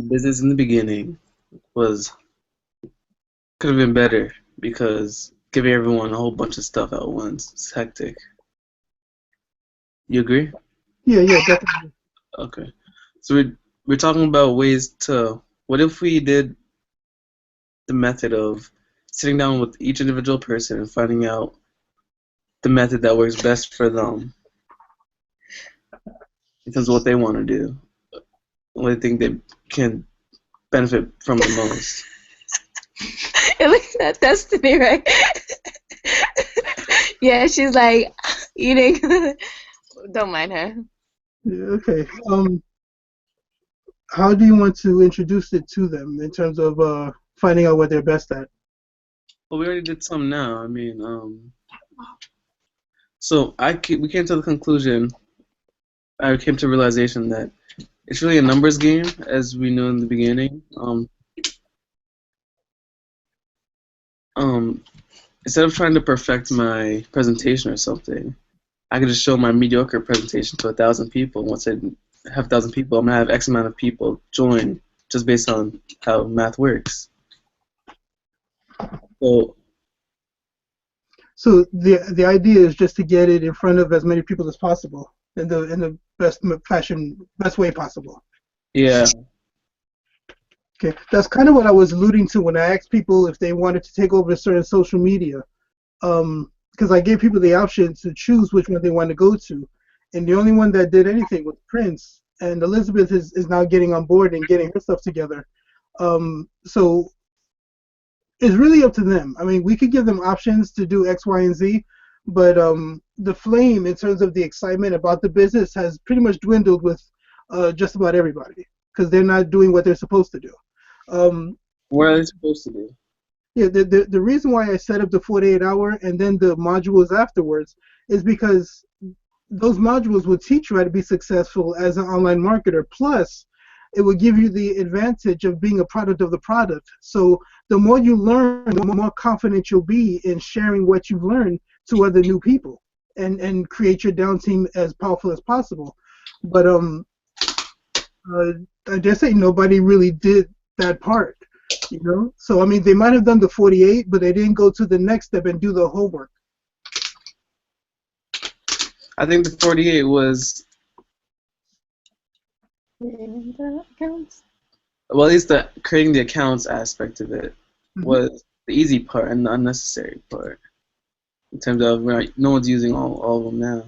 business in the beginning was could have been better because giving everyone a whole bunch of stuff at once is hectic. You agree? Yeah, yeah, definitely. Okay. So we're talking about ways to. What if we did the method of sitting down with each individual person and finding out the method that works best for them in terms of what they want to do, what they think they can benefit from the most. Look at that destiny, right? Yeah, she's like eating. Don't mind her. Yeah, okay. How do you want to introduce it to them in terms of finding out what they're best at? Well, we already did some now. I mean, so we came to the conclusion. I came to the realization that it's really a numbers game, as we knew in the beginning. Um, Instead of trying to perfect my presentation or something, I could just show my mediocre presentation to 1,000 people. Once I have 1,000 people, I'm gonna have X amount of people join just based on how math works. So So the idea is just to get it in front of as many people as possible in the best way possible. yeah, Okay, that's kind of what I was alluding to when I asked people if they wanted to take over certain social media. Because I gave people the option to choose which one they want to go to, and the only one that did anything was Prince, and Elizabeth is now getting on board and getting her stuff together. So it's really up to them. I mean, we could give them options to do X, Y, and Z, but the flame in terms of the excitement about the business has pretty much dwindled with just about everybody because they're not doing what they're supposed to do. Um, what are they supposed to do? yeah, the reason why I set up the 48-hour and then the modules afterwards is because those modules will teach you how to be successful as an online marketer. Plus, it will give you the advantage of being a product of the product. So the more you learn, the more confident you'll be in sharing what you've learned to other new people and create your down team as powerful as possible. But uh, I just say nobody really did that part, you know. So I mean, they might have done the 48, but they didn't go to the next step and do the homework. I think the 48 was, well, at least the creating the accounts aspect of it Mhm. was the easy part and the unnecessary part in terms of no one's using all of them now.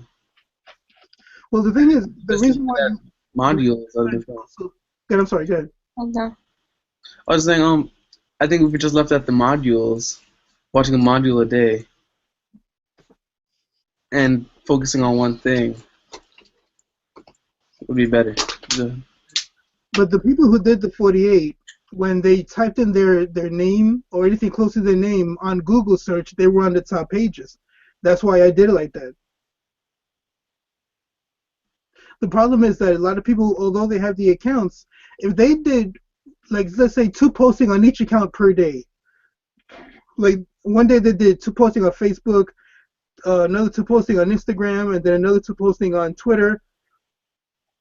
Well, the thing is, the Just reason why you the reason modules why other you than. also good. I'm sorry. Good. Hold on. I was saying, I think if we just left at the modules, watching a module a day and focusing on one thing would be better. But the people who did the 48, when they typed in their name or anything close to their name on Google search, they were on the top pages. That's why I did it like that. The problem is that a lot of people, although they have the accounts, if they did, like, let's say two posting on each account per day, like one day they did two posting on Facebook, another two posting on Instagram, and then another two posting on Twitter.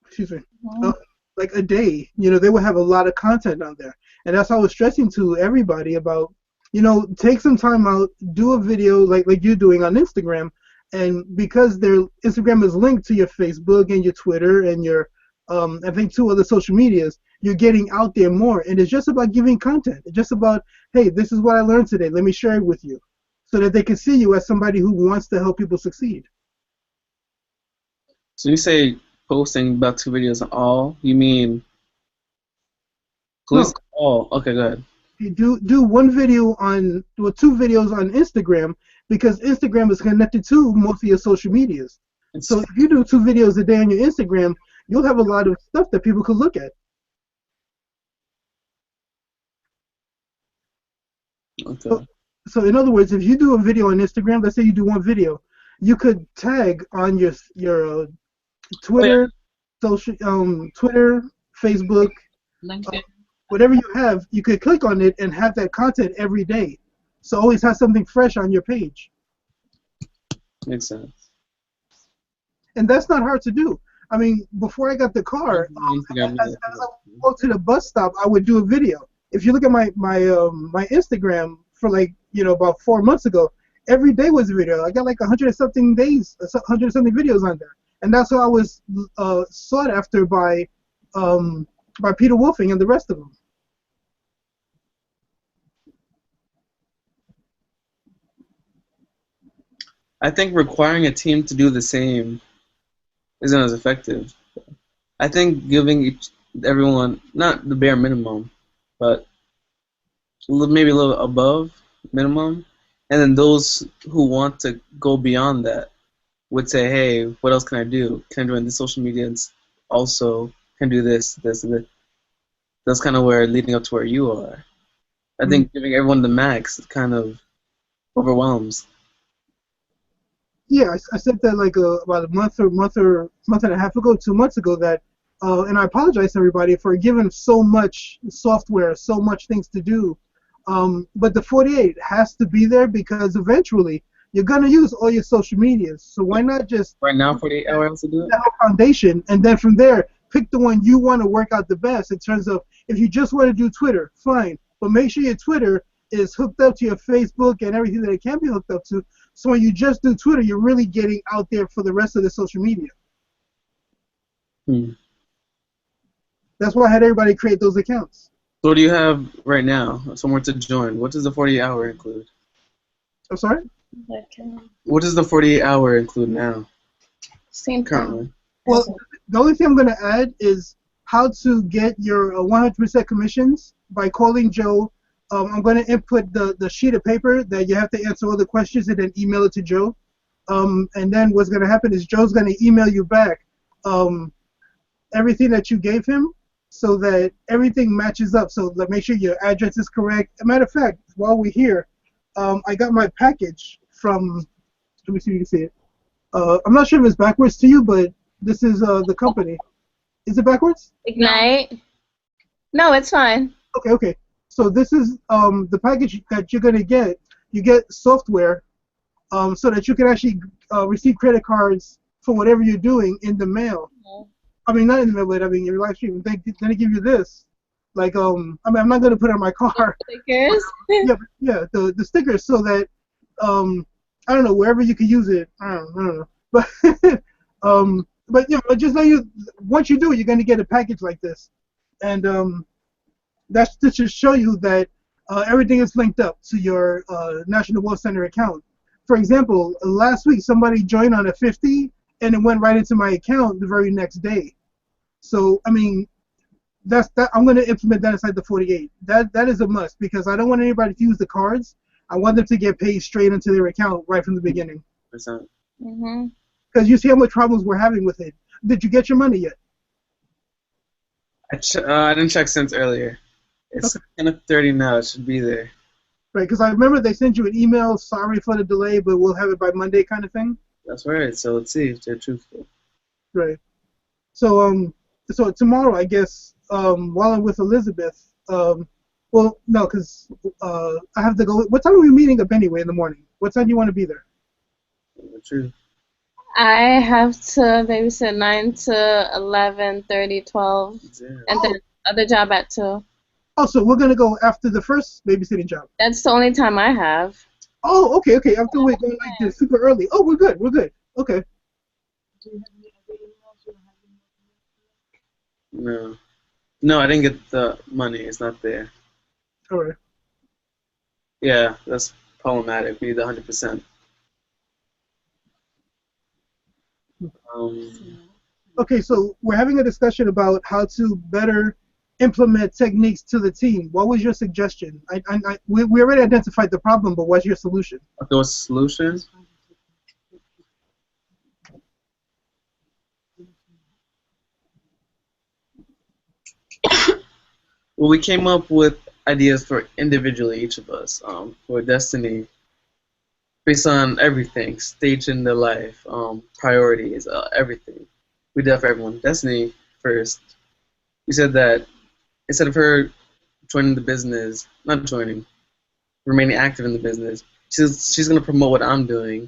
Excuse me. Uh, like a day, they would have a lot of content on there, and that's how I was stressing to everybody about, take some time out, do a video like you're doing on Instagram, and because their Instagram is linked to your Facebook and your Twitter and your, I think two other social medias, you're getting out there more, and it's just about giving content. It's just about, hey, this is what I learned today. Let me share it with you, so that they can see you as somebody who wants to help people succeed. So you say posting about 2 videos on all, you mean No, list all? Okay, good. you do one video on, well, two videos on Instagram, because Instagram is connected to most of your social medias. So It's if you do two videos a day on your Instagram, you'll have a lot of stuff that people could look at. So, okay. so in other words, if you do a video on Instagram, let's say you do one video, you could tag on your Oh yeah, Twitter, Twitter, Facebook, uh, LinkedIn. whatever you have, you could click on it and have that content every day. So always have something fresh on your page. makes sense. And that's not hard to do. I mean, before I got the car, Instagram, as, yeah. as, go to the bus stop, I would do a video. If you look at my Instagram for like about 4 months ago, every day was a video. I got like 100 days, 100 videos on there, and that's how I was sought after by Peter Wolfing and the rest of them. I think requiring a team to do the same isn't as effective. I think giving everyone, not the bare minimum, but maybe a little above minimum, and then those who want to go beyond that would say, hey, what else can I do? Can I join the social media and also can do this, this, and this? That's kind of where leading up to where you are. I think giving everyone the max kind of overwhelms. Yeah, I said that like about a month and a half ago, 2 months ago, that and I apologize to everybody for giving so much software, so much things to do. But the 48 has to be there because eventually you're gonna use all your social medias. So why not just right now 48 hours to do it? That whole foundation, and then from there pick the one you want to work out the best in terms of if you just want to do Twitter, fine, but make sure your Twitter is hooked up to your Facebook and everything that it can be hooked up to. So when you just do Twitter, you're really getting out there for the rest of the social media. That's why I had everybody create those accounts. So what do you have right now? Somewhere to join. What does the 48-hour include? I'm sorry? What does the 48-hour include now? Same currently. Well, the only thing I'm going to add is how to get your 100% commissions by calling Joe. I'm going to input the sheet of paper that you have to answer all the questions and then email it to Joe. And then what's going to happen is Joe's going to email you back everything that you gave him so that everything matches up. So make sure your address is correct. As a matter of fact, while we're here, I got my package from, let me see if you can see it. I'm not sure if it's backwards to you, but this is the company. Is it backwards? Ignite? No, it's fine. Okay. So this is the package that you're going to get. You get software so that you can actually receive credit cards for whatever you're doing in the mail. Okay. I mean, not in the mail, but I mean, your live stream. Then they give you this. Like, I mean, I'm not going to put it on my car. Stickers? Yeah, the stickers so that, I don't know, wherever you can use it. I don't know. But just know once you do it, you're going to get a package like this. And that's to just show you that everything is linked up to your National Wealth Center account. For example, last week somebody joined on a 50 and it went right into my account the very next day. So I mean, that's that. I'm going to implement that inside the 48. That is a must because I don't want anybody to use the cards. I want them to get paid straight into their account right from the beginning. Mm-hmm. Because you see how much problems we're having with it. Did you get your money yet? I didn't check since earlier. It's kind of 30 now. It should be there. Right, because I remember they sent you an email, sorry for the delay, but we'll have it by Monday kind of thing. That's right. So let's see if they're truthful. Right. So so tomorrow, I guess, while I'm with Elizabeth, well, no, because I have to go. What time are we meeting up anyway in the morning? What time do you want to be there? True. I have to babysit 9 to 11:30, 12, and then other job at 2. Oh, so we're gonna go after the first babysitting job. That's the only time I have. Oh, okay. After we're going like this super early. Oh, we're good. Okay. No, I didn't get the money. It's not there. All right. Yeah, that's problematic. We need the 100%. Okay, so we're having a discussion about how to better implement techniques to the team. What was your suggestion? We already identified the problem, but what's your solution? Okay, what's the solution? Well, we came up with ideas for individually, each of us, for Destiny, based on everything, stage in their life, priorities, everything. We did that for everyone. Destiny first. We said that instead of her joining the business, not joining, remaining active in the business, she's going to promote what I'm doing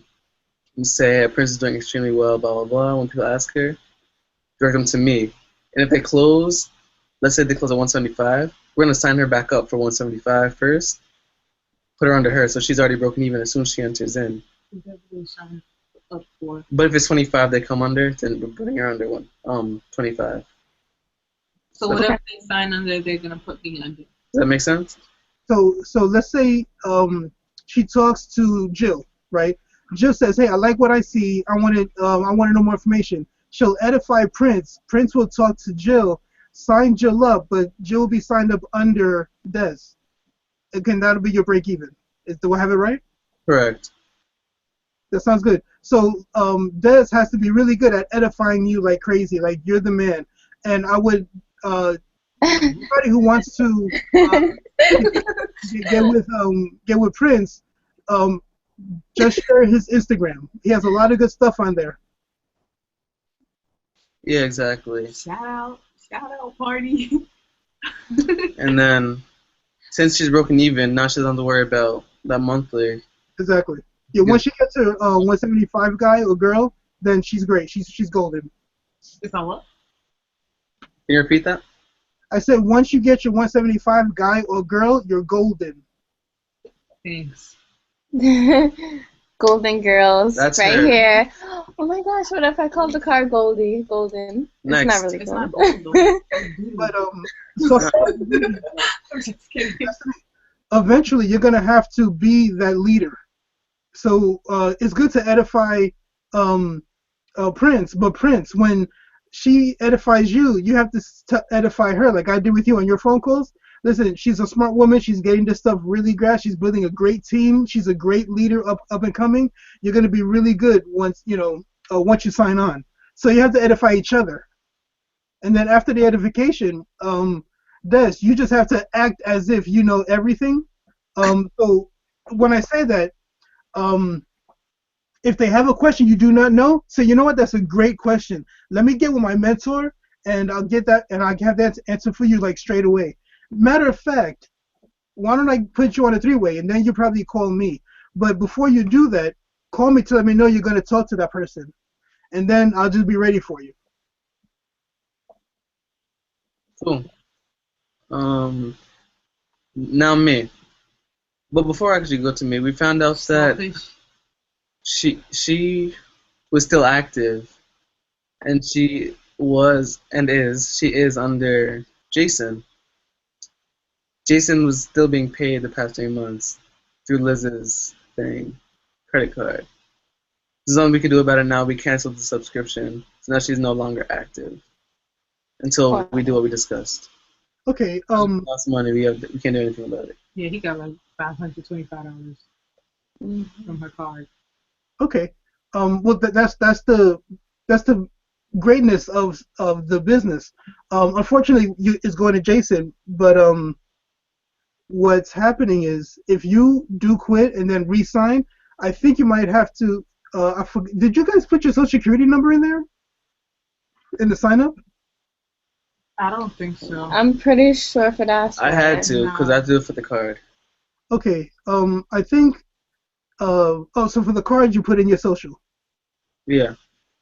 and say, hey, Prince is doing extremely well, blah, blah, blah. When people ask her, direct them to me. And if they close, let's say they close at 175. We're gonna sign her back up for 175 first. Put her under her, so she's already broken even as soon as she enters in. But if it's 25, they come under, then we're putting her under 25. So whatever they sign under, they're gonna put me under. Does that make sense? So let's say she talks to Jill, right? Jill says, "Hey, I like what I see. I want to know more information." She'll edify Prince. Prince will talk to Jill, sign Jill up, but Jill will be signed up under Des. Again, that'll be your break even. Do I have it right? Correct. That sounds good. So Des has to be really good at edifying you like crazy, like you're the man. And I would anybody who wants to get with Prince, just share his Instagram. He has a lot of good stuff on there. Yeah, exactly. Shout out, party. And then, since she's broken even, now she doesn't have to worry about that monthly. Exactly. Yeah, once she gets her 175 guy or girl, then she's great. She's golden. Is that what? Can you repeat that? I said once you get your 175 guy or girl, you're golden. Thanks. Golden girls, That's right her. here. Oh my gosh, what if I called the car Goldie? Golden. Next. It's not really It's gold. not gold, though. But so I'm just kidding. eventually you're gonna have to be that leader. So it's good to edify Prince, but Prince, when she edifies you, you have to edify her, like I did with you on your phone calls. Listen, she's a smart woman. She's getting this stuff really grasp. She's building a great team. She's a great leader up and coming. You're gonna be really good once you sign on. So you have to edify each other. And then after the edification, Des, you just have to act as if you know everything. So when I say that, if they have a question you do not know, say, you know what, that's a great question. Let me get with my mentor, and I'll get that, and I'll have that answer for you like straight away. Matter of fact, why don't I put you on a three-way, and then you probably call me. But before you do that, call me to let me know you're going to talk to that person, and then I'll just be ready for you. Cool. Now me. But before I actually go to me, we found out that she was still active, and she is under Jason. Jason was still being paid the past 3 months through Liz's credit card. There's nothing we can do about it now. We canceled the subscription, so now she's no longer active until we do what we discussed. Okay. Lost money. We can't do anything about it. Yeah, he got like $525 from her card. Okay. Well, that's the greatness of the business. Unfortunately, it's going to Jason, but what's happening is if you do quit and then re-sign, I think you might have to. Did you guys put your social security number in there in the sign up? I don't think so. I'm pretty sure for that. I had to because I had to do it for the card. Okay. I think. So for the card you put in your social. Yeah.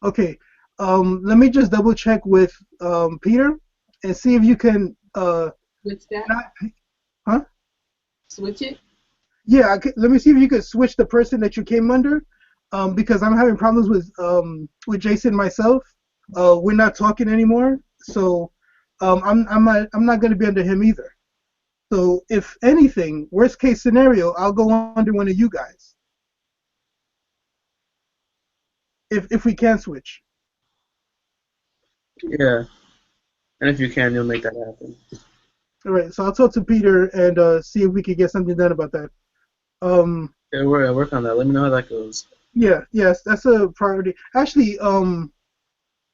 Okay. Let me just double check with Peter and see if you can. Switch that? Huh? Switch it? Yeah. Let me see if you could switch the person that you came under, because I'm having problems with Jason myself. We're not talking anymore, so I'm not going to be under him either. So if anything, worst case scenario, I'll go under one of you guys. If we can switch. Yeah. And if you can, you'll make that happen. All right. So I'll talk to Peter and see if we can get something done about that. Yeah, we'll work on that. Let me know how that goes. Yeah. Yes, that's a priority. Actually,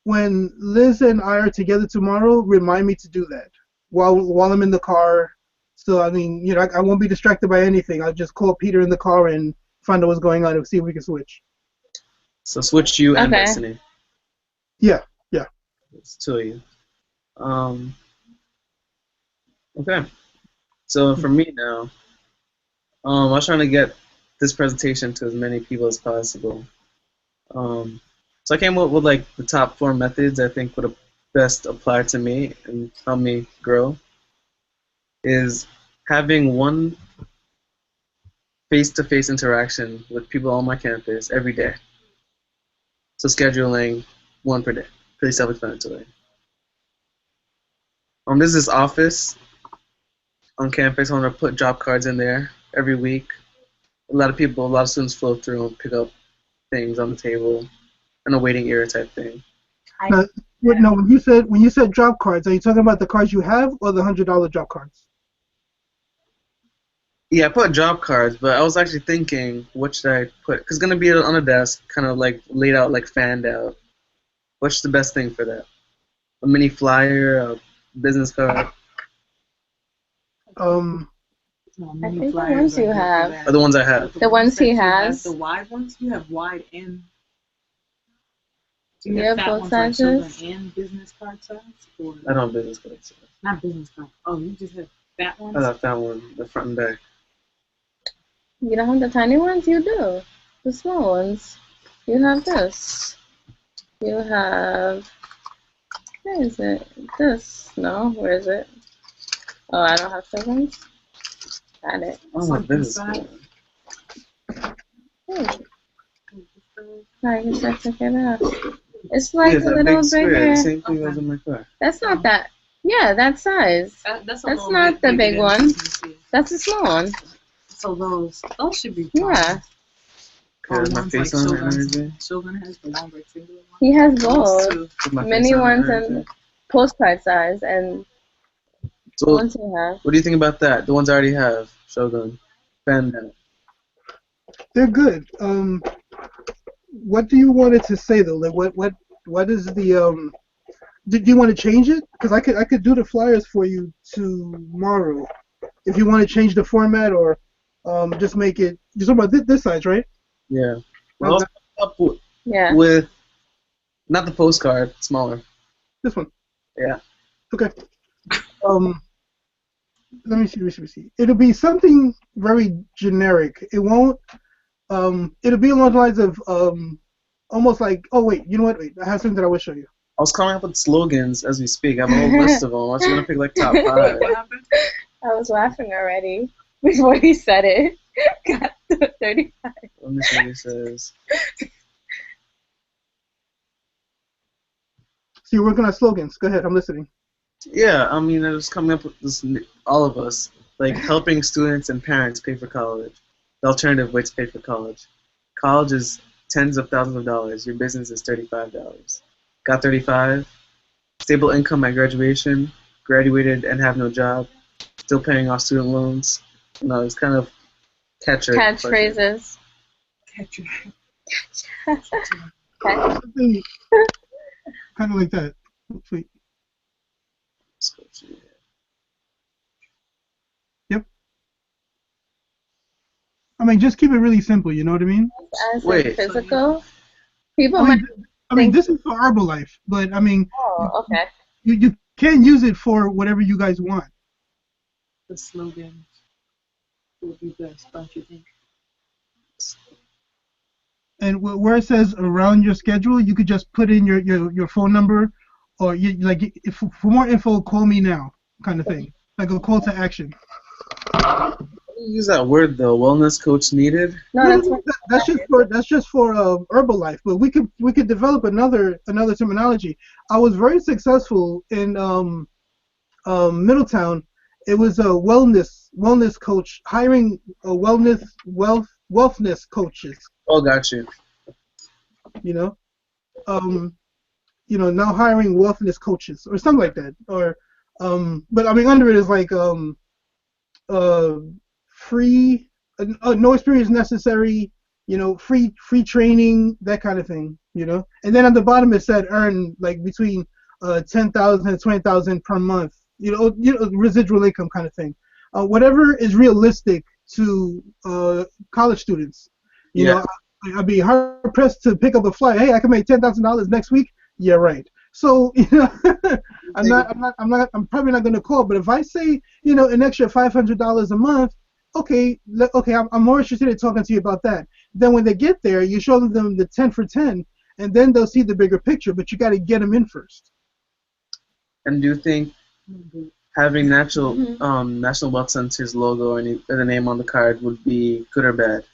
when Liz and I are together tomorrow, remind me to do that while I'm in the car. So I mean, I won't be distracted by anything. I'll just call Peter in the car and find out what's going on and see if we can switch. So switch you and Destiny. Yeah. It's two of you. Okay. So for me now, I was trying to get this presentation to as many people as possible. So I came up with like the top 4 methods I think would best apply to me and help me grow is having one face-to-face interaction with people on my campus every day. So scheduling one per day, pretty self-explanatory. There's this office on campus. I'm gonna put job cards in there every week. A lot of students flow through and pick up things on the table, in a waiting area type thing. No, when you said job cards, are you talking about the cards you have or the $100 job cards? Yeah, I put job cards, but I was actually thinking, what should I put? Because it's going to be on a desk, kind of like laid out, like fanned out. What's the best thing for that? A mini flyer, a business card? I think the ones you have. Are the ones I have. The ones he has. The wide ones? You have wide and... Do you you have fat both ones like children sizes? and business card size? Or I don't have business cards. not business card. Oh, you just have fat ones? I have that one, the front and back. You don't have the tiny ones? You do. The small ones. You have this. You have... Where is it? This. No, where is it? Oh, I don't have children's? Got it. Oh, my business card. I guess I took it out. It's like Yeah, a that little big square, bigger. the same thing as in my car. That's not that. Yeah, that size. That's not the big one. That's the small one. So those should be fine. Yeah. Okay, my face on it and everything. Shogun has the long rectangular one. He has Those both. two. Put my face Mini on it ones and and everything. postcard size and the So, ones you have. what do you think about that? The ones I already have. Shogun. Fan. They're good. What do you want it to say though? Like what is the Do you want to change it? Because I could do the flyers for you tomorrow. If you want to change the format or just make it. You're talking about this size, right? Yeah. Well, up with, Yeah. with not the postcard, smaller. This one. Yeah. Okay. Let me see. It'll be something very generic. It won't. It'll be along the lines of almost like. Oh wait, you know what? Wait, I have something that I will show you. I was coming up with slogans as we speak. I have a whole list of them. I'm just gonna pick like top 5. What happened? I was laughing already before he said it. Got to 35. Let me see what it says. So you're working on slogans. Go ahead, I'm listening. Yeah, I mean, I was coming up with this. All of us, like helping students and parents pay for college. The alternative way to pay for college. College is tens of thousands of dollars. Your business is $35. Got 35. Stable income at graduation. Graduated and have no job. Still paying off student loans. No, it's kind of Catchphrases. Catch your Something kind of like that. Sweet. Yep. I mean, just keep it really simple. You know what I mean? As in Wait. physical. People I might. mean, this is for Herbalife, but I mean, Oh, okay. you can use it for whatever you guys want. The slogan would be best, don't you think? And where it says around your schedule, you could just put in your phone number, or if for more info, call me now, kind of thing, like a call to action. Use that word though. Wellness coach needed. No, That's just for Herbalife, but we could develop another terminology. I was very successful in Middletown. It was a wellness coach, hiring a wellness coaches. Oh, got you. Now hiring wellness coaches or something like that. Or but I mean under it is like free, no experience necessary. Free training, that kind of thing. And then at the bottom it said earn like between 10,000 and 20,000 per month. Residual income kind of thing. Whatever is realistic to college students. I'd be hard pressed to pick up a flyer. Hey, I can make $10,000 next week. Yeah, right. So I'm probably not going to call. But if I say an extra $500 a month, okay, I'm more interested in talking to you about that. Then when they get there, you show them the 10 for 10, and then they'll see the bigger picture. But you got to get them in first. And do you think Mhm. having Mhm. National Wealth Center's logo or the name on the card would be good or bad?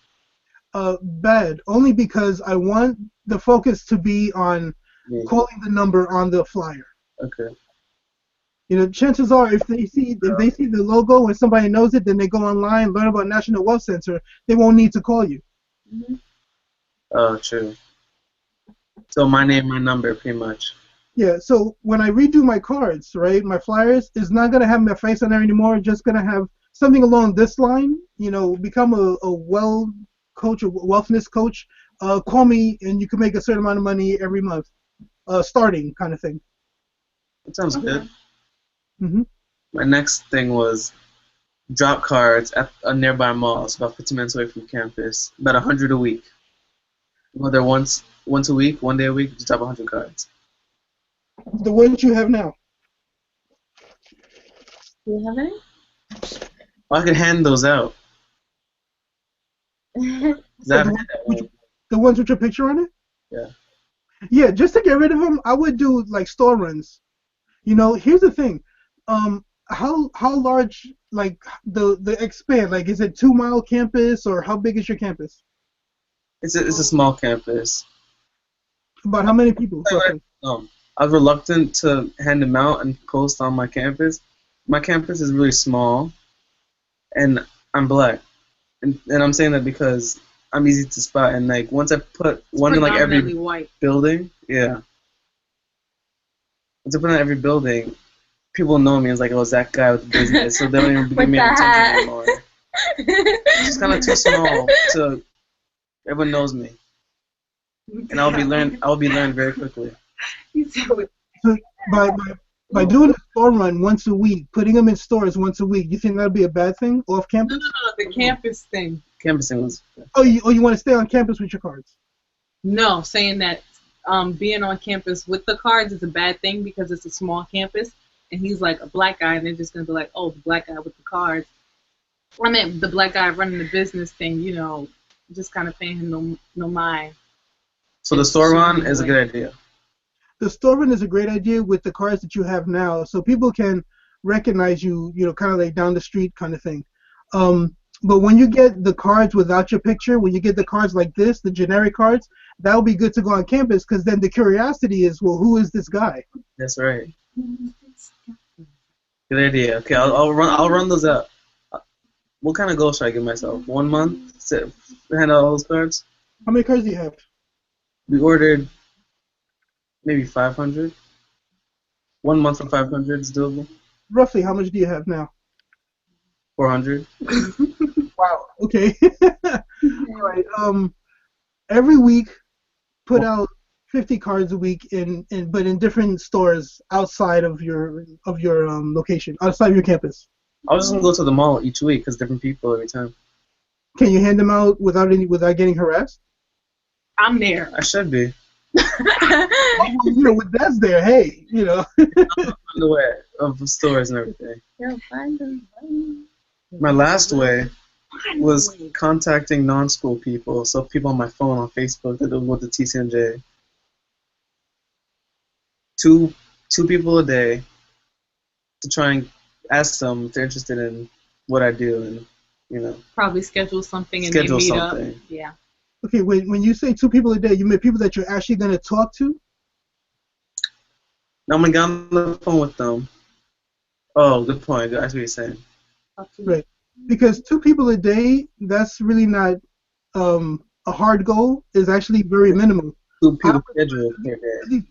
Bad, only because I want the focus to be on Me. calling the number on the flyer. Okay. You know, chances are if they see the logo and somebody knows it, then they go online, learn about National Wealth Center. They won't need to call you. Mhm. Oh, true. So my name, my number, pretty much. Yeah. So when I redo my cards, right, my flyers is not gonna have my face on there anymore. Just gonna have something along this line. You know, become a well coach, a wealthness coach. Call me and you can make a certain amount of money every month. Starting kind of thing. That sounds good. Okay. Hmm. My next thing was drop cards at a nearby mall. It's about 15 minutes away from campus. About 100 a week. Whether once a week, one day a week, just drop 100 cards. The ones you have now. Do you have any? Well, I could hand those out. 'Cause I So the haven't ones had that with one. the ones with your picture on it. Yeah. Yeah, just to get rid of them, I would do like store runs. You know, here's the thing. How large like the expand? Like, is it 2 mile campus or how big is your campus? It's a small campus. About how many people roughly? I was reluctant to hand them out and post on my campus. My campus is really small, and I'm black, and I'm saying that because I'm easy to spot. And like once I put It's one in like predominantly every white. building, yeah. Once I put it in every building, people know me as like, oh, it's that guy with the business, so they don't even give With me the any attention hat. anymore. It's just kind of too small, so everyone knows me, and I'll be learned very quickly. You said with So by doing a store run once a week, putting them in stores once a week, you think that'd be a bad thing off no, campus? the campus thing. Campusing was Oh, you want to stay on campus with your cards? No, saying that being on campus with the cards is a bad thing because it's a small campus, and he's like a black guy, and they're just gonna be like, oh, the black guy with the cards. I mean, the black guy running the business thing, just kind of paying him no mind. so the store run is a good idea. The store run is a great idea with the cards that you have now, so people can recognize you, you know, kind of like down the street kind of thing. But when you get the cards without your picture, when you get the cards like this, the generic cards, that would be good to go on campus because then the curiosity is, well, who is this guy? That's right. Good idea. Okay, I'll run those out. What kind of goal should I give myself? 1 month? Hand out all those cards? How many cards do you have? We ordered maybe 500. 1 month for 500 is doable. Roughly, how much do you have now? 400. Wow. Okay. All right. Every week, put out 50 cards a week but in different stores outside of your location, outside of your campus. I was just gonna go to the mall each week because different people every time. Can you hand them out without getting harassed? I'm there. I should be. You know, with that's there, hey, you know. On the way of stores and everything. Yo, find them. My last way was contacting non-school people, so people on my phone on Facebook that don't go to TCMJ. Two people a day to try and ask them if they're interested in what I do, and Probably schedule something and schedule they meet something. up. Yeah. Okay, when you say 2 people a day, you mean people that you're actually going to talk to? Now I'm gonna get on the phone with them. Oh, good point. That's what you're saying. Right. Because 2 people a day, that's really not a hard goal. Is actually very minimal. 2 people scheduled per day.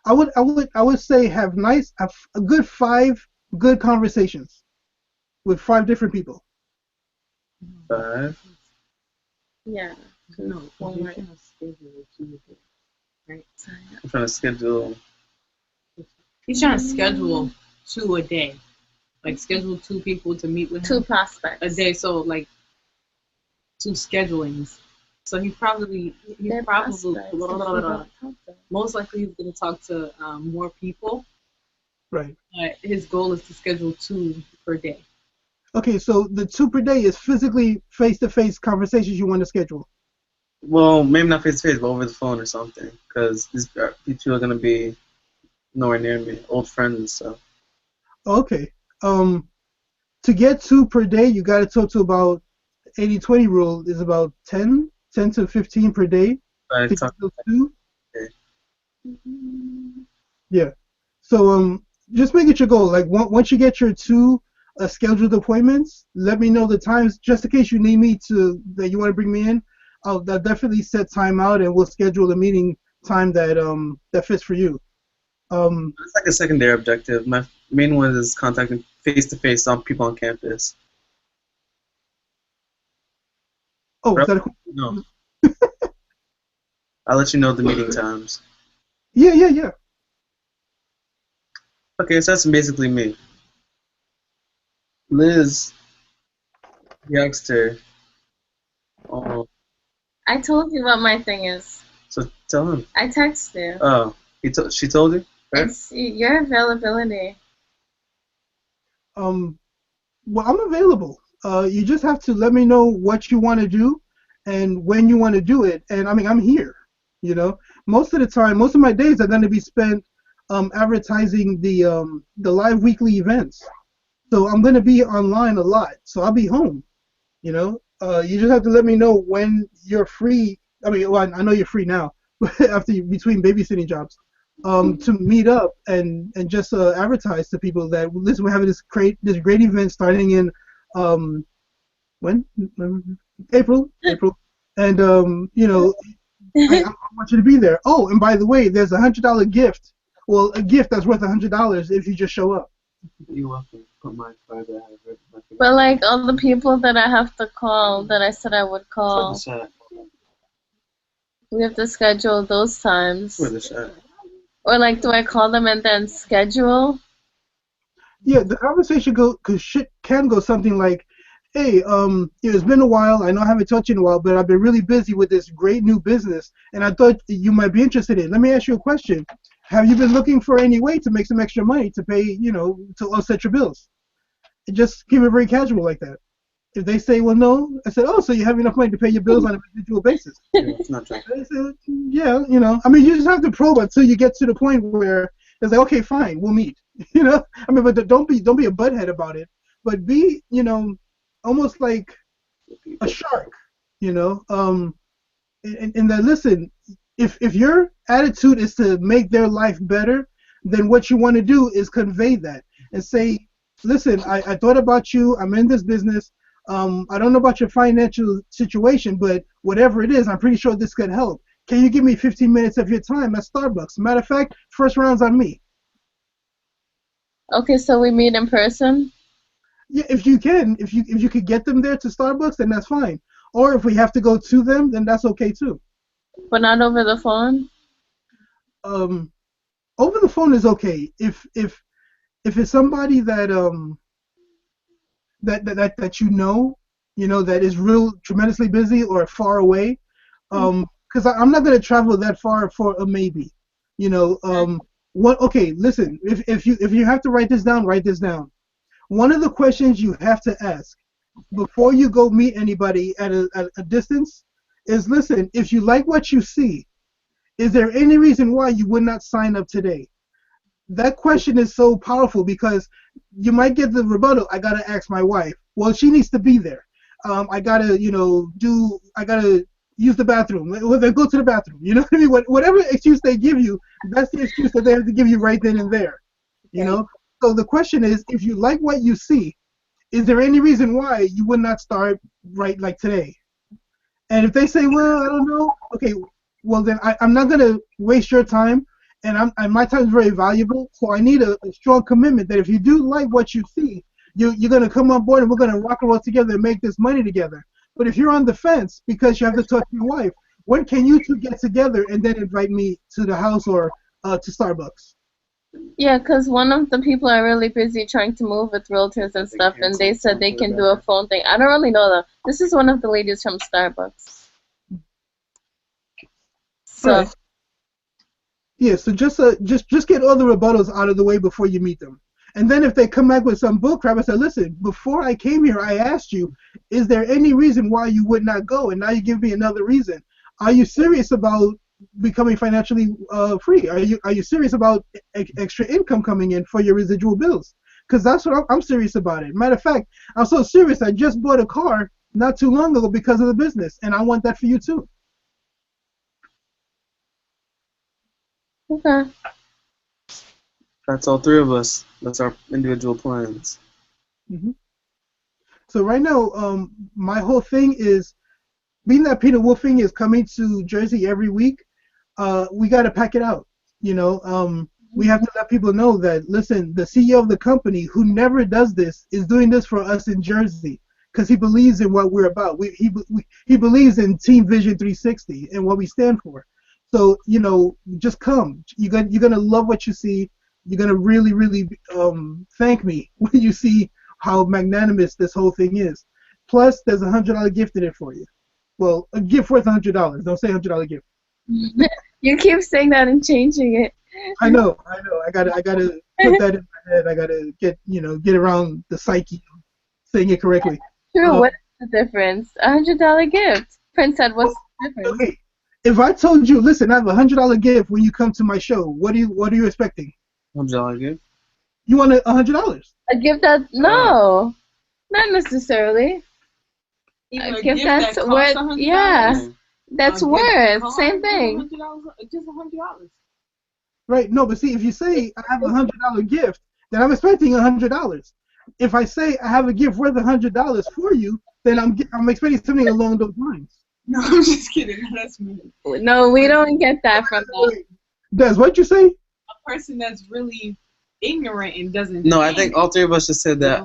I would say have a good 5 good conversations with 5 different people. 5. Yeah. No, One you're right. trying to schedule it too, right? I'm trying to schedule. He's trying to schedule 2 a day. Like schedule 2 people to meet with 2 him prospects. a day. So like 2 schedulings. So They're prospects. You should talk to them. most likely he's gonna talk to more people. Right. His goal is to schedule 2 per day. Okay, so the 2 per day is physically face-to-face conversations you want to schedule. Well, maybe not face to face, but over the phone or something, because these people are gonna be nowhere near me, old friends and stuff. Okay. To get 2 per day, you got to total about 80-20 rule is about 10 to 15 per day I to get talk. those 2. Okay. Yeah. So just make it your goal. Like once you get your 2 scheduled appointments, let me know the times just in case you need me to that you want to bring me in. I'll definitely set time out and we'll schedule a meeting time that fits for you. It's like a secondary objective. My main one is contacting face-to-face some people on campus. Oh, is that a No. I'll let you know the meeting times. Yeah. Okay, so that's basically me. Liz, you asked her. Oh, I told you what my thing is. so tell him. I text you. Oh, she told you? Right? It's your availability. Well, I'm available. You just have to let me know what you want to do and when you want to do it. And I mean, I'm here. You know, most of the time, most of my days are going to be spent advertising the live weekly events. So I'm going to be online a lot. So I'll be home. You know, you just have to let me know when you're free. I mean, well, I know you're free now, between babysitting jobs, to meet up and just advertise to people that listen. We're having this great event starting in when April, and you know, I want you to be there. Oh, and by the way, there's $100 gift. Well, a gift that's worth $100 if you just show up. You're welcome. Put my card there. But like all the people that I have to call that I said I would call, For the shot. we have to schedule those times. For the shot. Or like, do I call them and then schedule? Yeah, the conversation can go something like, "Hey, it's been a while. I know I haven't talked to you in a while, but I've been really busy with this great new business, and I thought you might be interested in. Let me ask you a question. Have you been looking for any way to make some extra money to pay, to offset your bills?" Just keep it very casual like that. If they say, "Well, no," I said, "Oh, so you have enough money to pay your bills on a individual basis?" Yeah, it's not true. They said, "Yeah, I mean, you just have to probe until you get to the point where it's like, okay, fine, we'll meet." I mean, but don't be a butthead about it, but be, almost like a shark, and then listen, if your attitude is to make their life better, then what you want to do is convey that and say, "Listen, I thought about you. I'm in this business. I don't know about your financial situation, but whatever it is, I'm pretty sure this could help. Can you give me 15 minutes of your time at Starbucks? Matter of fact, first round's on me." Okay, so we meet in person? Yeah, if you could get them there to Starbucks, then that's fine. Or if we have to go to them, then that's okay too. But not over the phone? Over the phone is okay. If it's somebody that that that is real tremendously busy or far away, because I'm not gonna travel that far for a maybe. Okay, listen, if you have to write this down, write this down. One of the questions you have to ask before you go meet anybody at a distance is, listen, if you like what you see, is there any reason why you would not sign up today? That question is so powerful because you might get the rebuttal, "I gotta ask my wife." Well, she needs to be there. I gotta use the bathroom. Well, then go to the bathroom. You know what I mean? Whatever excuse they give you, that's the excuse that they have to give you right then and there. So the question is, if you like what you see, is there any reason why you would not start right like today? And if they say, "Well, I don't know," okay, well then I'm not gonna waste your time, and my time is very valuable. So I need a strong commitment that if you do like what you see, you're gonna come on board and we're gonna rock and roll together and make this money together. But if you're on the fence because you have to talk to your wife, when can you two get together and then invite me to the house or to Starbucks? Yeah, because one of the people are really busy trying to move with realtors and stuff, and they said they can do a phone thing. I don't really know though. This is one of the ladies from Starbucks. So. Right. Yeah, so just get all the rebuttals out of the way before you meet them. And then if they come back with some bullcrap, I say, "Listen, before I came here, I asked you, is there any reason why you would not go? And now you give me another reason. Are you serious about becoming financially free? Are you serious about extra income coming in for your residual bills? because that's what I'm serious about it. Matter of fact, I'm so serious. I just bought a car not too long ago because of the business, and I want that for you too. Okay. That's all three of us. That's our individual plans. Hmm. So right now, my whole thing is, being that Peter Wolfing is coming to Jersey every week, we got to pack it out. You know, we have to let people know that, listen, the CEO of the company, who never does this, is doing this for us in Jersey because he believes in what we're about. He believes in Team Vision 360 and what we stand for. So, you know, just come. You're gonna love what you see. You're gonna really, really thank me when you see how magnanimous this whole thing is. Plus, there's a $100 gift in it for you. Well, a gift worth $100. Don't say $100 gift. You keep saying that and changing it. I know. I gotta put that in my head. I gotta get around the psyche of saying it correctly. True. What's the difference? $100 gift. Prince said, "What's the difference?" Okay. If I told you, listen, I have a $100 gift when you come to my show, what are you expecting? $100 gift. You want $100? A gift that not necessarily. A gift that's worth, yeah, that's worth, same thing. Just $100. Right. No, but see, if you say I have a $100 gift, then I'm expecting $100. If I say I have a gift worth $100 for you, then I'm expecting something along those lines. No, I'm just kidding. That's me. No, we don't get that from that. Des, what'd you say? A person that's really ignorant and doesn't. No, I think all three of us just said that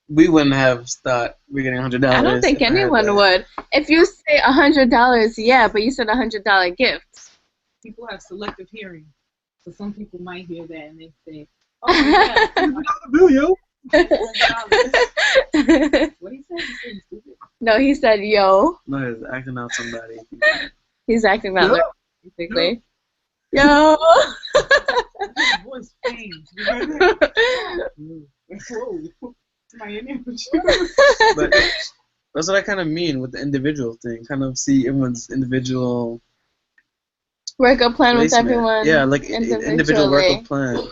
we wouldn't have thought we're getting $100. I don't think anyone would. If you say $100, yeah, but you said $100 gift. People have selective hearing, so some people might hear that and they say, "Oh yeah, $100 yo." $100." What he said? He said stupid. No, he said yo. No, he's acting out somebody. He's acting out basically. Yo. His voice changed. You heard that? Whoa. Somebody in there with you. But that's what I kind of mean with the individual thing. Kind of see everyone's individual workup plan with placement. everyone. Yeah, like individual workup plan.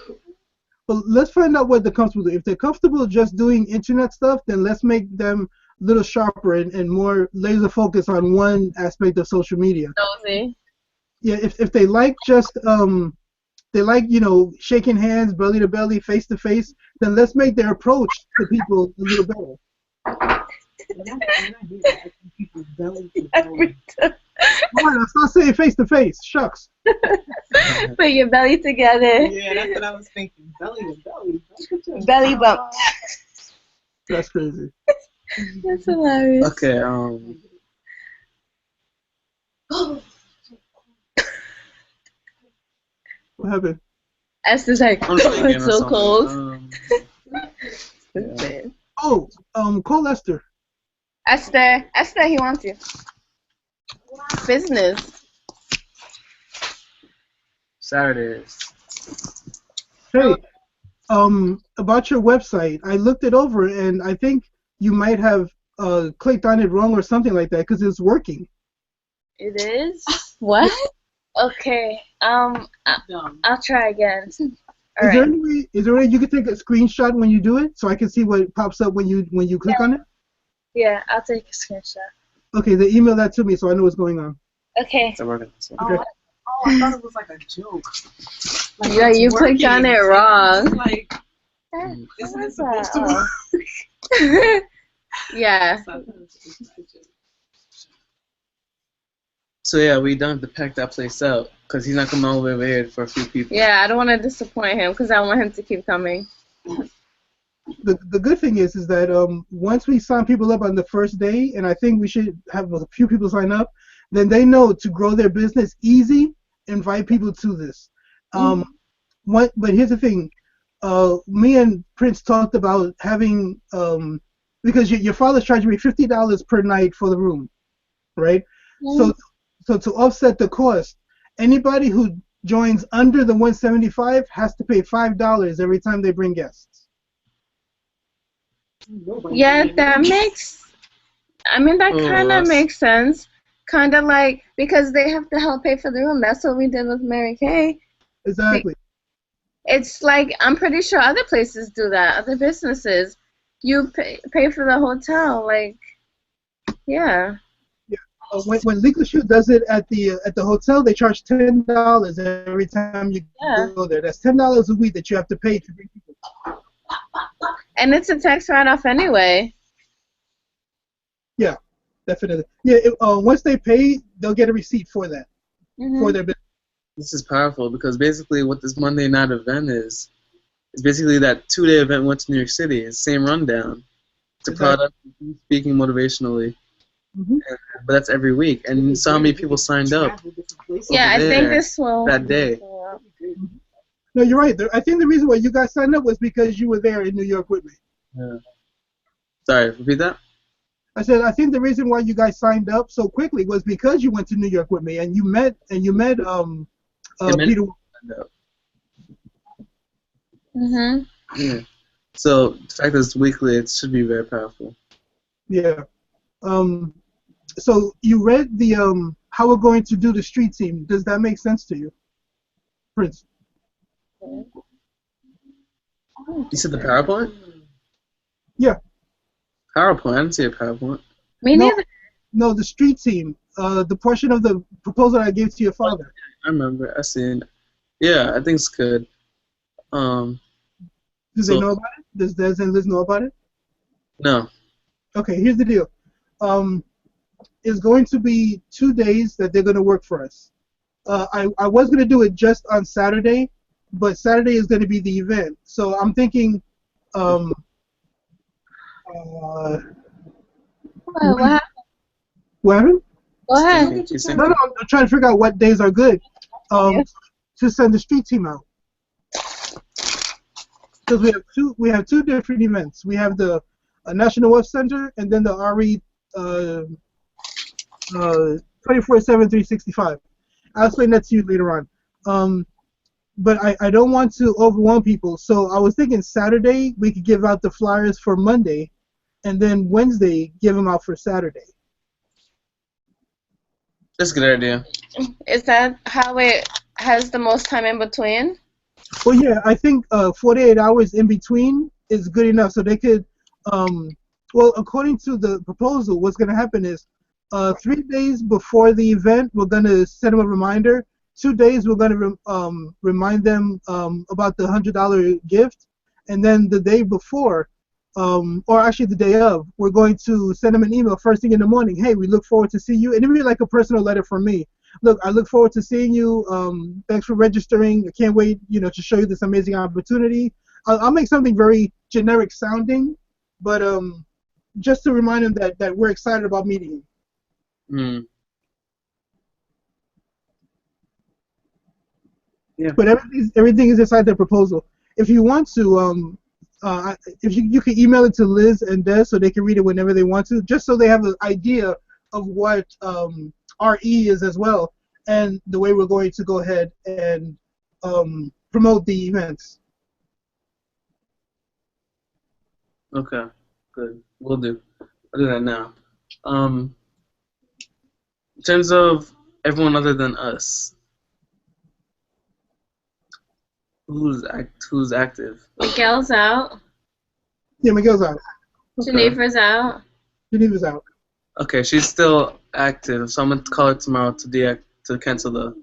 Well, let's find out what they're comfortable with. If they're comfortable just doing internet stuff, then let's make them a little sharper and more laser focused on one aspect of social media. Nosy. Yeah, if they like just they like, you know, shaking hands, belly to belly, face to face, then let's make their approach to people a little better. Come on, let's not say face to face. Shucks. Put your belly together. Yeah, that's what I was thinking. Belly to belly. Belly bump. That's crazy. That's hilarious. Okay, What happened? Esther's like, I'm just thinking it's of so something. cold. Yeah. Oh, call Esther. Esther, he wants you. Business. Saturdays. Hey, about your website, I looked it over and I think you might have clicked on it wrong or something like that because it's working. It is? What? Okay. I'll try again. All right. Is there a way you can take a screenshot when you do it so I can see what pops up when you click on it? Yeah, I'll take a screenshot. Okay, then email that to me so I know what's going on. Okay. It's working. Okay. I thought it was like a joke. Like, Yeah, you clicked on it wrong. Like, isn't it supposed to work? Yeah. So yeah, we don't have to pack that place out because he's not coming all the way over here for a few people. Yeah, I don't want to disappoint him because I want him to keep coming. The good thing is that once we sign people up on the first day, and I think we should have a few people sign up, then they know to grow their business easy, invite people to this. But here's the thing, me and Prince talked about having because your father's charging me $50 per night for the room, right? So to offset the cost, anybody who joins under the $175 has to pay $5 every time they bring guests. Yeah, that makes. I mean, that kind of makes sense. Kind of like because they have to help pay for the room. That's what we did with Mary Kay. Exactly. It's like I'm pretty sure other places do that. Other businesses, you pay for the hotel. Like, yeah. When Legal Shoot does it at the hotel, they charge $10 every time you Yeah. go there. That's $10 a week that you have to pay to bring people. And it's a tax write-off anyway. Yeah, definitely. Yeah, once they pay, they'll get a receipt for that for their business. This is powerful because basically what this Monday night event is basically that 2-day event went to New York City. It's the same rundown. It's a product, speaking motivationally. But that's every week. And so how many people signed up? Yeah, I think this will. That day. No, you're right. I think the reason why you guys signed up was because you were there in New York with me. Yeah. Sorry, repeat that? I said I think the reason why you guys signed up so quickly was because you went to New York with me and you met Peter. Yeah. So the fact that it's weekly, it should be very powerful. Yeah. So you read the how we're going to do the street team. Does that make sense to you, Prince? You said the PowerPoint? Yeah. PowerPoint? I didn't see a PowerPoint. Me neither. No, the street team. The portion of the proposal I gave to your father. I remember. I seen. Yeah, I think it's good. Do they know about it? Does Des and Liz know about it? No. Okay, here's the deal. It's going to be 2 days that they're going to work for us. I was going to do it just on Saturday, but Saturday is going to be the event. So I'm thinking. What happened? What happened? Go ahead. No, I'm trying to figure out what days are good to send the street team out. Because we have two different events. We have the National Wealth Center and then the RE 24/7 365. I'll explain that to you later on. But I don't want to overwhelm people, so I was thinking Saturday we could give out the flyers for Monday, and then Wednesday give them out for Saturday. That's a good idea. Is that how it has the most time in between? Well, yeah, I think 48 hours in between is good enough, so they could. Well, according to the proposal, what's going to happen is 3 days before the event, we're going to send them a reminder. 2 days, we're going to remind them about the $100 gift, and then the day before, or actually the day of, we're going to send them an email first thing in the morning. Hey, we look forward to see you, and it'll be like a personal letter from me. Look, I look forward to seeing you. Thanks for registering. I can't wait, to show you this amazing opportunity. I'll make something very generic sounding, but just to remind them that we're excited about meeting you. Yeah. But everything is inside the proposal. If you want to, if you can email it to Liz and Des so they can read it whenever they want to, just so they have an idea of what RE is as well, and the way we're going to go ahead and promote the events. Okay, good. We'll do. I'll do that now. In terms of everyone other than us, who's active? Miguel's out. Yeah, Miguel's out. Geneva's out. Geneva's out. Okay, she's still active, so I'm gonna call her tomorrow to cancel the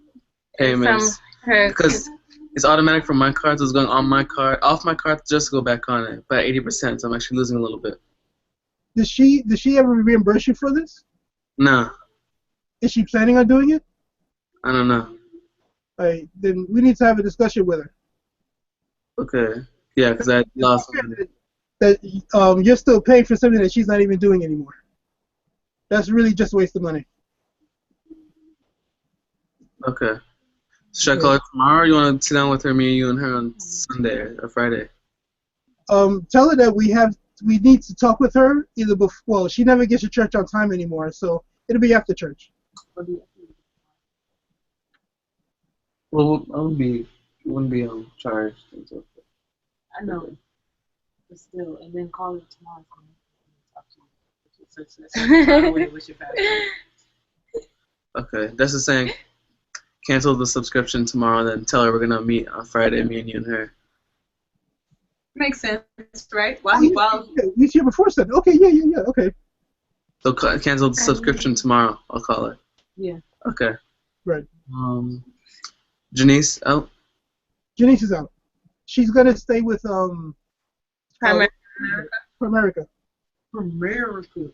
payments. From her. Because it's automatic from my card, so it's going on my card, off my card, just to go back on it. But 80%, so I'm actually losing a little bit. Does she ever reimburse you for this? No. Is she planning on doing it? I don't know. All right, then we need to have a discussion with her. Okay. Yeah, because I lost something. That you're still paying for something that she's not even doing anymore. That's really just a waste of money. Okay. Should I call her tomorrow, or you want to sit down with her, you and her on Sunday or Friday? Tell her that we need to talk with her either before. Well, she never gets to church on time anymore, so it'll be after church. Well, I wouldn't be charged and so forth. I know, but still, and then call her tomorrow. Okay, that's the saying. cancel the subscription tomorrow, and then tell her we're gonna meet on Friday, me and you and her. Makes sense, right? Oh, yeah, you see her before said. Okay, yeah. Okay. So cancel the subscription tomorrow. I'll call her. Yeah. Okay. Right. Janice out. Janice is out. She's gonna stay with Primary. America. America.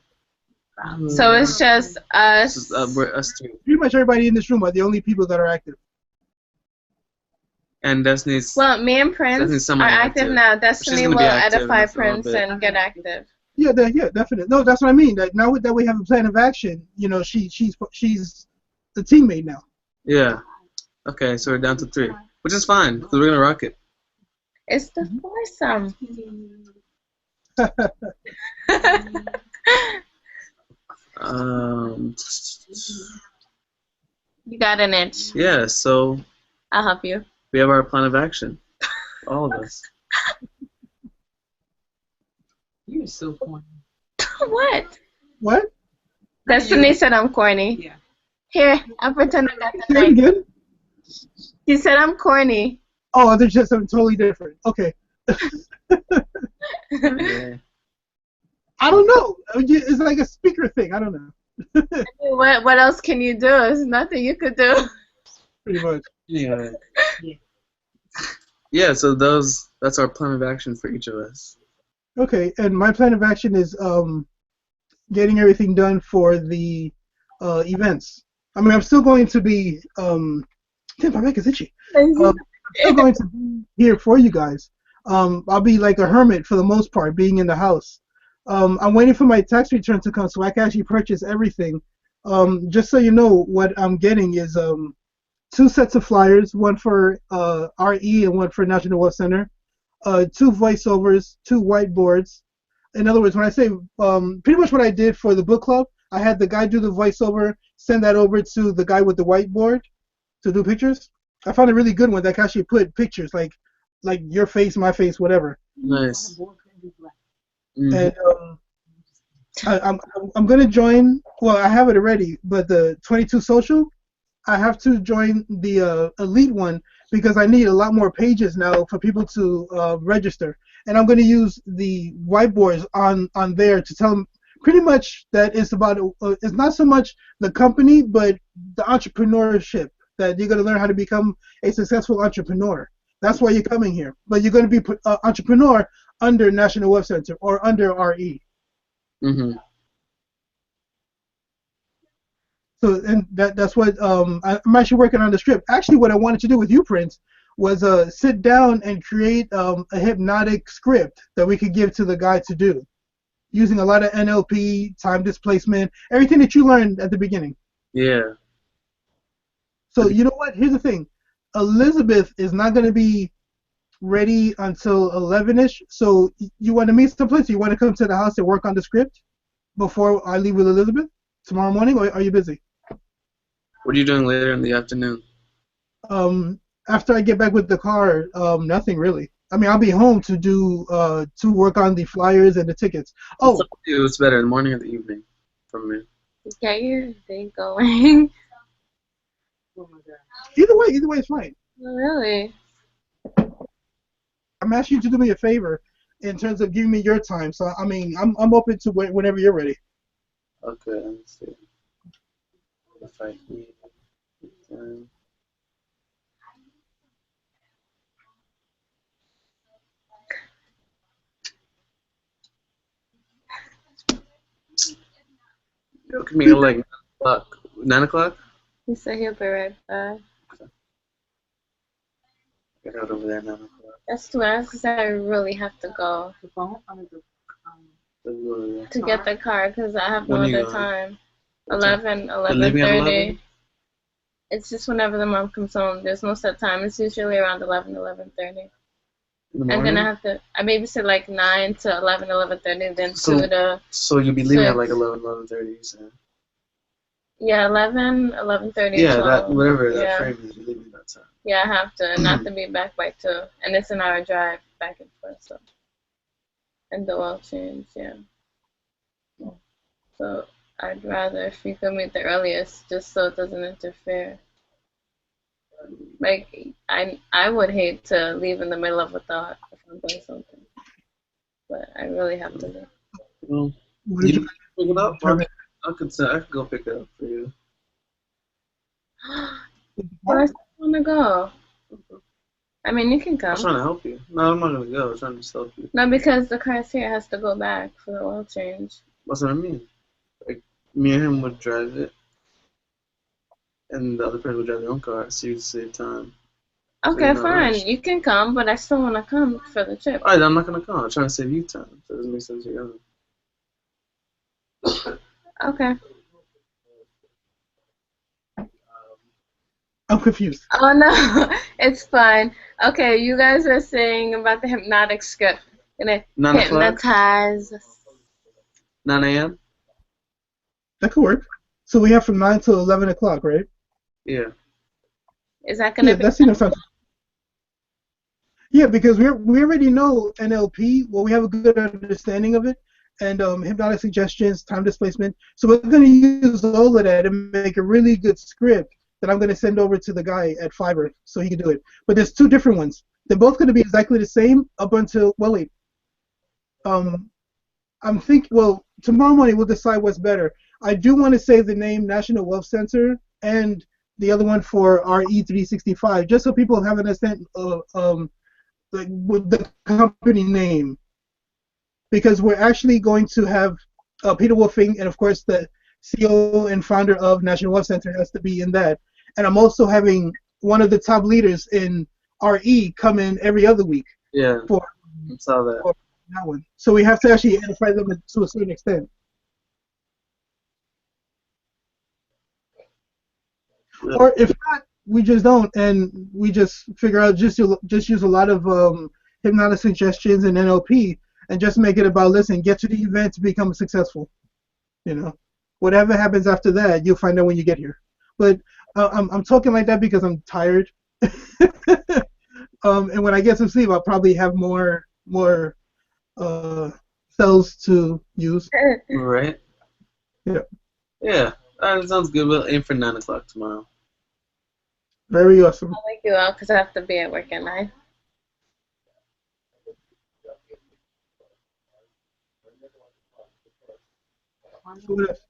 So it's just us. This is, we're us two. Pretty much everybody in this room are the only people that are active. And Destiny's. Well, me and Prince Destiny's are active semi-active. now. She's Destiny gonna will be active edify in a little Prince bit. and get active. Yeah, definitely. No, that's what I mean. That now that we have a plan of action, you know, she's the teammate now. Yeah. Okay, so we're down to 3, which is fine because we're gonna rock it. It's the foursome. You got an itch. Yeah. So I'll help you. we have our plan of action. All of us. You're so corny. What? What? Destiny said I'm corny. Yeah. Here, I'll pretend I got the Say it mic. again. She said I'm corny. Oh, they're just something totally different. Okay. Yeah. I don't know. It's like a speaker thing. I don't know. What else can you do? There's nothing you could do. Pretty much. Yeah. Yeah. So that's our plan of action for each of us. Okay, and my plan of action is getting everything done for the events. I mean, I'm still going to be damn, my back is itchy. I'm still going to be here for you guys. I'll be like a hermit for the most part, being in the house. I'm waiting for my tax return to come so I can actually purchase everything. Just so you know, what I'm getting is 2 sets of flyers, one for RE and one for National Wealth Center, 2 voiceovers, 2 whiteboards. In other words, when I say pretty much what I did for the book club, I had the guy do the voiceover, send that over to the guy with the whiteboard to do pictures. I found a really good one that can actually put pictures like your face, my face, whatever. Nice. And I'm gonna join. Well, I have it already, but the 22 social, I have to join the elite one because I need a lot more pages now for people to register. And I'm gonna use the whiteboards on there to tell them pretty much that it's about it's not so much the company, but the entrepreneurship, that you're gonna learn how to become a successful entrepreneur. That's why you're coming here. But you're gonna be entrepreneur under National Web Center or under RE. Mhm. So and that's what I'm actually working on the script. Actually, what I wanted to do with you, Prince, was sit down and create a hypnotic script that we could give to the guy to do, using a lot of NLP, time displacement, everything that you learned at the beginning. Yeah. So you know what? Here's the thing. Elizabeth is not going to be ready until 11ish. So you want to meet someplace? You want to come to the house and work on the script before I leave with Elizabeth tomorrow morning, or are you busy? What are you doing later in the afternoon? After I get back with the car, nothing really. I mean, I'll be home to do to work on the flyers and the tickets. Oh, It's better in the morning or the evening for me. Get your day going. Oh my god. either way is fine. Really? I'm asking you to do me a favor in terms of giving me your time. So I mean, I'm open to whenever you're ready. Okay, let me see. If I can. Yo, can we go like 9 o'clock? 9 o'clock? He said he'll be right back. Get out over there 9 o'clock. That's 2 hours because I really have to go The phone? I mean, the, to get the car because I have no When you other going? time. What time? 11:30. 11? It's just whenever the mom comes home. There's no set time. It's usually around 11:30. In the I'm morning? gonna have to. I babysit like 9 to 11:30, then 2 So- to So you'll be leaving at Six. like 11:30, you said? 11:30. Yeah, 12. that whatever that Yeah. frame is, you're leaving that time. Yeah, I have to, and I have to be back by 2, and it's an hour drive back and forth. So, and the oil change, yeah. So I'd rather if you could meet the earliest, just so it doesn't interfere. Like I would hate to leave in the middle of a thought if I'm doing something, but I really have to leave. Well, What you did you didn't pick it up? determine? I could go pick it up for you. But I still want to go. I mean, you can I was come. trying to help you. No, I'm not gonna go. I was trying to just help you. No, because the cashier has to go back for the oil change. That's what I mean. Like me and him would drive it, and the other person would drive their own car, so you'd save time. So you're Okay, not fine. rushed. You can come, but I still want to come for the trip. Alright, I'm not gonna come. I'm trying to save you time. So it doesn't make sense you're going. Okay. I'm confused. Oh no, it's fine. Okay, you guys were saying about the hypnotic script. Gonna 9 o'clock? hypnotize. 9 a.m.? That could work. So we have from 9 to 11 o'clock, right? Yeah. Is that gonna Yeah, be? that's enough time. Yeah, because we already know NLP. Well, we have a good understanding of it, and hypnotic suggestions, time displacement. So we're going to use all of that and make a really good script that I'm going to send over to the guy at Fiverr so he can do it. But there's two different ones. They're both going to be exactly the same up until wait. I'm thinking. Well, tomorrow morning we'll decide what's better. I do want to say the name National Wealth Center and the other one for RE365, just so people have an understanding like with the company name, because we're actually going to have Peter Wolfing, and of course the CEO and founder of National Wealth Center has to be in that. And I'm also having one of the top leaders in RE come in every other week Yeah. for I saw that. that one. So we have to actually edify them to a certain extent. Yeah. Or if not, we just don't, and we just figure out just use a lot of hypnotic suggestions and NLP, and just make it about listen, get to the event to become successful. You know, whatever happens after that, you'll find out when you get here. But I'm talking like that because I'm tired. And when I get some sleep, I'll probably have more cells to use. Right? Yeah. Yeah. That sounds good. We'll aim for 9 o'clock tomorrow. Very awesome. I'll wake you up because I have to be at work at 9. What else?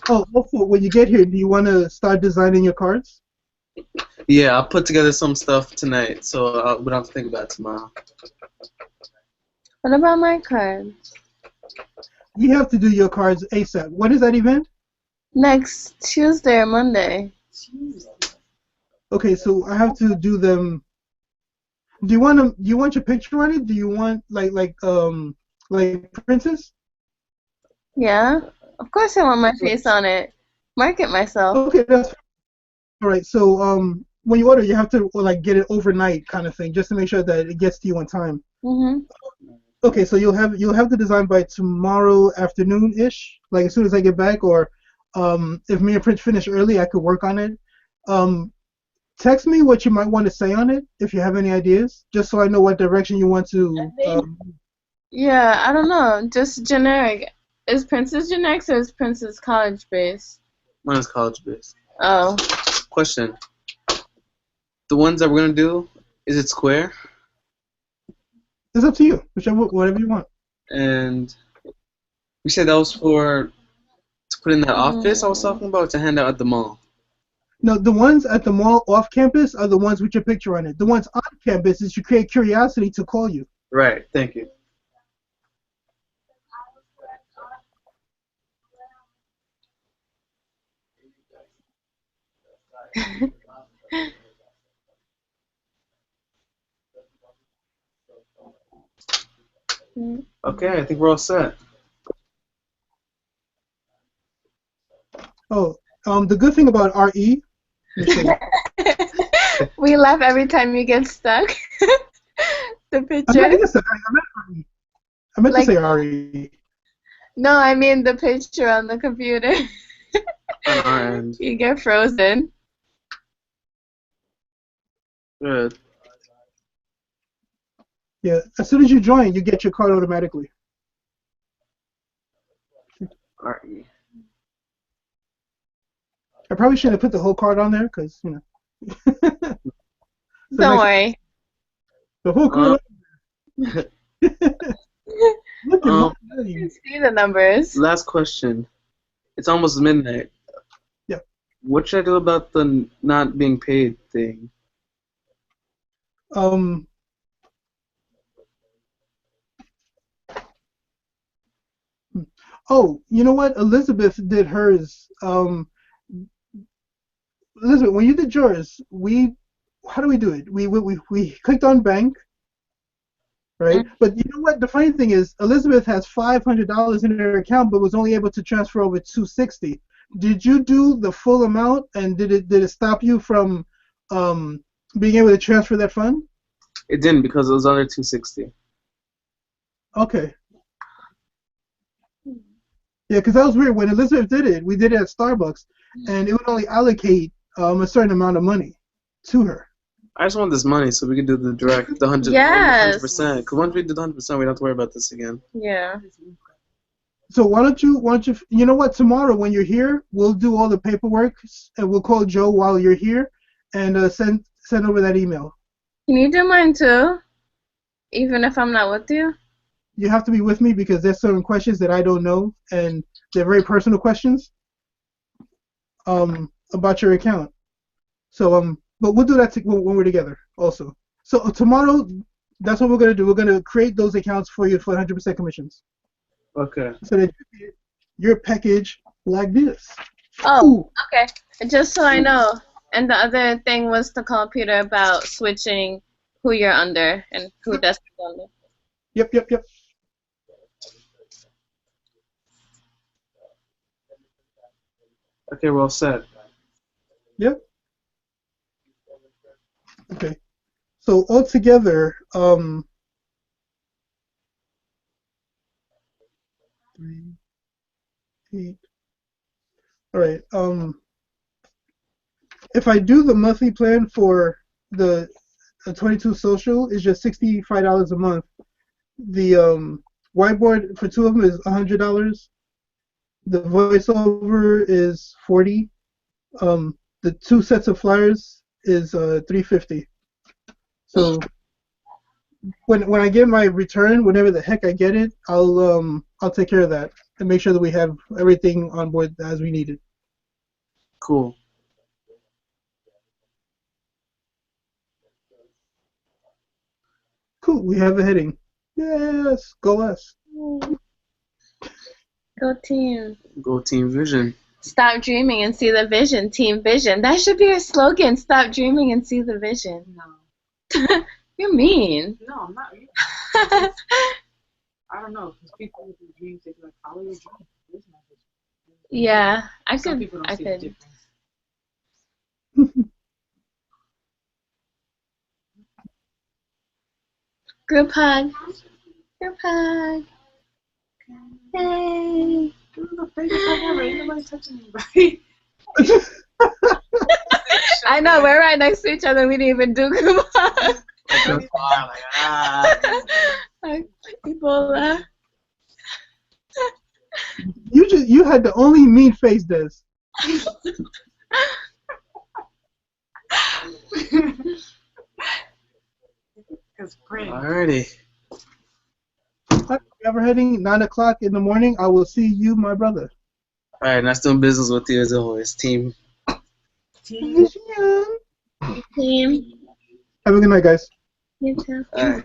Oh, also, when you get here, do you want to start designing your cards? Yeah, I'll put together some stuff tonight, so we don't have to think about it tomorrow. What about my cards? We have to do your cards ASAP. What is that event? Next Tuesday or Monday. Okay, so I have to do them. Do you want them? Do you want your picture on it? Do you want like Princess? Yeah, of course I want my face on it. Market myself. Okay, that's all right. So when you order, you have to like get it overnight, kind of thing, just to make sure that it gets to you on time. Mhm. Okay, so you'll have the design by tomorrow afternoon ish, like as soon as I get back, or if me and Prince finish early, I could work on it. Text me what you might want to say on it if you have any ideas, just so I know what direction you want to. Yeah, I don't know. Just generic. Is Princess generic or is Princess college based? Mine is college based. Oh. Question. The ones that we're gonna do, is it square? It's up to you, whatever you want. And we said that was to put in that office I was talking about, to hand out at the mall. No, the ones at the mall off campus are the ones with your picture on it. The ones on campus is to create curiosity to call you. Right. Thank you. Okay, I think we're all set. Oh, the good thing about RE. We laugh every time you get stuck. The I'm not picture. gonna say I meant to say RE. No, I mean the picture on the computer. On our end. You get frozen. Good. Yeah, as soon as you join, you get your card automatically. R-E. I probably shouldn't have put the whole card on there because, you know. So Don't next- worry. The whole card. Look at Um, my name. You see the numbers. Last question. It's almost midnight. Yeah. What should I do about the not being paid thing? Oh, you know what? Elizabeth did hers. Elizabeth, when you did yours, how do we do it? We clicked on bank, right? But you know what? The funny thing is, Elizabeth has $500 in her account, but was only able to transfer over $260. Did you do the full amount, and did it stop you from being able to transfer that fund? It didn't because it was under 260. Okay. Yeah, because that was weird. When Elizabeth did it, we did it at Starbucks, and it would only allocate a certain amount of money to her. I just want this money so we can do the direct, the 100%. Yes. Because once we do the 100%, we don't have to worry about this again. Yeah. So why don't you, you know what, tomorrow when you're here, we'll do all the paperwork, and we'll call Joe while you're here, and send over that email. Can you do mine too? Even if I'm not with you? You have to be with me because there's certain questions that I don't know, and they're very personal questions about your account. So but we'll do that when we're together also. So tomorrow, that's what we're gonna do. We're gonna create those accounts for you for 100% commissions. Okay. So that you get your package like this. Oh, Ooh. okay. Just so I know. And the other thing was to call Peter about switching who you're under and who Destiny's under. Yep. Okay, we're all set. Yep. Okay. So altogether, 3, 8. All right. If I do the monthly plan for the 22 social, it's just $65 a month. The whiteboard for 2 of them is $100. The voiceover is $40. The 2 sets of flyers is $350. So when I get my return, whenever the heck I get it, I'll take care of that and make sure that we have everything on board as we need it. Cool. Cool. We have a heading. Yes. Go us. Go team. Go Team Vision. Stop dreaming and see the vision. Team Vision. That should be our slogan. Stop dreaming and see the vision. No. You're mean. No, I'm not. I don't know. Because people with their dreams, they be like, follow your dreams. Yeah, I Some could. people don't I see the could. difference. Group hug. Group hug. Hey. This is the biggest thing ever. Ain't nobody touching anybody. I know, we're right next to each other. We didn't even do group hug. Like, Ebola. You had the only mean face, Des. Alrighty. We have our heading 9 o'clock in the morning. I will see you, my brother. Alright, nice doing business with you as always, team. Team. Have a good night, guys. You too. Alright.